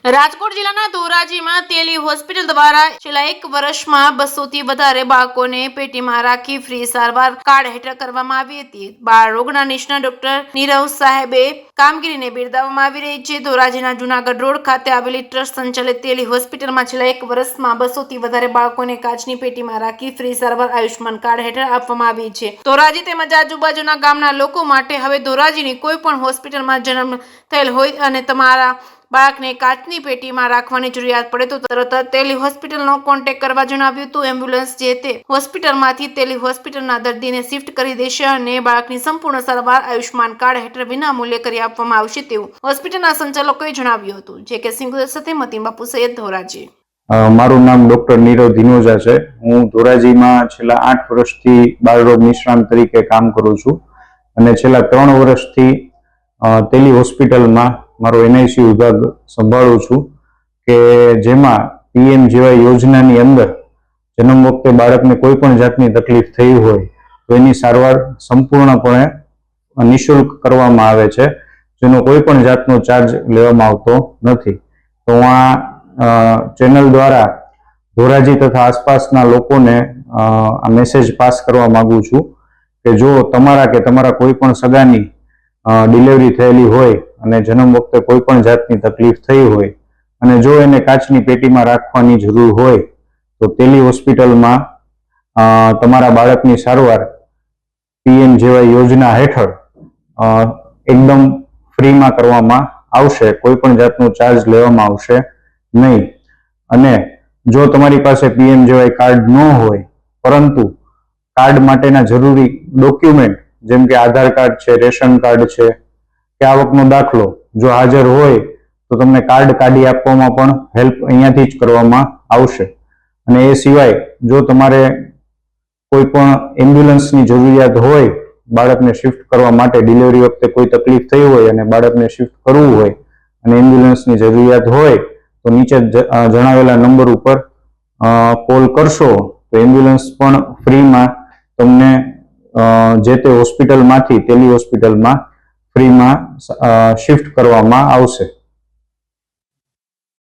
રાજકોટ જિલ્લાના ધોરાજીમાં તેલી હોસ્પિટલ દ્વારા છેલ્લા 1 વર્ષમાં 200 થી વધારે બાળકોને પેટીમાં રાખી ફ્રી સારવાર કાર્ડ હેઠળ કરવામાં આવી હતી. બાળ રોગના નિષ્ણાત ડોક્ટર નીરવ સાહેબે કામગીરીને બિરદાવવામાં આવી રહી છે. ધોરાજીના જૂનાગઢ રોડ ખાતે આવેલી ટ્રસ્ટ સંચાલિત તેલી હોસ્પિટલમાં છેલ્લા 1 વર્ષમાં 200 થી વધારે બાળકોને કાચની પેટીમાં રાખી ફ્રી સારવાર આયુષ્માન કાર્ડ હેઠળ આપવામાં આવી છે. ધોરાજી તેમજ આજુબાજુના ગામના લોકો માટે હવે ધોરાજીની કોઈ પણ હોસ્પિટલમાં જન્મ થયેલ હોય અને તમારા બાળકને કાચની પેટીમાં રાખવાની જરૂરિયાત પડે તો તરત જ તેલી હોસ્પિટલનો કોન્ટેક્ટ કરવા જણાવ્યું હતું. એમ્બ્યુલન્સ જે તે હોસ્પિટલમાંથી તેલી હોસ્પિટલના દર્દીને શિફ્ટ કરી દેશે અને બાળકની સંપૂર્ણ સારવાર આયુષ્માન કાર્ડ હેઠળ વિનામૂલ્યે કરી આપવામાં આવશે તેવું હોસ્પિટલના સંચાલકોએ જણાવ્યું હતું. જે કે સિંગુદર સાથે મતીન બાપુ સૈયદ, ધોરાજી. મારું નામ ડોક્ટર નીરવ ધીનોજા છે. હું ધોરાજીમાં છેલ્લા 8 વર્ષથી બાળરોગ નિષ્ણાંત તરીકે કામ કરું છું અને છેલ્લા 3 વર્ષથી તેલી હોસ્પિટલમાં મારો NICU વિભાગ સંભાળું છું કે જેમાં PMJY યોજનાની અંદર જન્મ વખતે બાળકને કોઈ પણ જાતની તકલીફ થઈ હોય તો એની સારવાર સંપૂર્ણપણે નિઃશુલ્ક કરવામાં આવે છે, જેનો કોઈ પણ જાતનો ચાર્જ લેવામાં આવતો નથી. તો હું આ ચેનલ દ્વારા ધોરાજી તથા આસપાસના લોકોને આ મેસેજ પાસ કરવા માંગુ છું કે જો તમારા કે તમારા કોઈ પણ સગાની ડિલિવરી થયેલી હોય અને જન્મ વખતે કોઈ પણ જાતની તકલીફ થઈ હોય અને જો એને કાચની પેટીમાં રાખવાની જરૂર હોય તો તેલી હોસ્પિટલમાં તમારા બાળકની સારવાર PMJY યોજના હેઠળ એકદમ ફ્રીમાં કરવામાં આવશે. કોઈ પણ જાતનો ચાર્જ લેવામાં આવશે નહીં. અને જો તમારી પાસે PMJY કાર્ડ ન હોય પરંતુ કાર્ડ માટેના જરૂરી ડોક્યુમેન્ટ જેમ કે આધાર કાર્ડ છે, રેશન કાર્ડ છે કે આવકનો દાખલો જો હાજર હોય તો તમને કાર્ડ કાઢી આપવામાં પણ હેલ્પ અહીંયાથી જ કરવામાં આવશે. અને એ સિવાય જો તમારે કોઈ પણ એમ્બ્યુલન્સની જરૂરિયાત હોય બાળકને શિફ્ટ કરવા માટે, ડિલિવરી વખતે કોઈ તકલીફ થઈ હોય અને બાળકને શિફ્ટ કરવું હોય અને એમ્બ્યુલન્સની જરૂરિયાત હોય તો નીચે જણાવેલા નંબર ઉપર કોલ કરશો તો એમ્બ્યુલન્સ પણ ફ્રીમાં તમને જે તે હોસ્પિટલમાંથી તેલી હોસ્પિટલમાં ફ્રીમાં શિફ્ટ કરવામાં આવશે.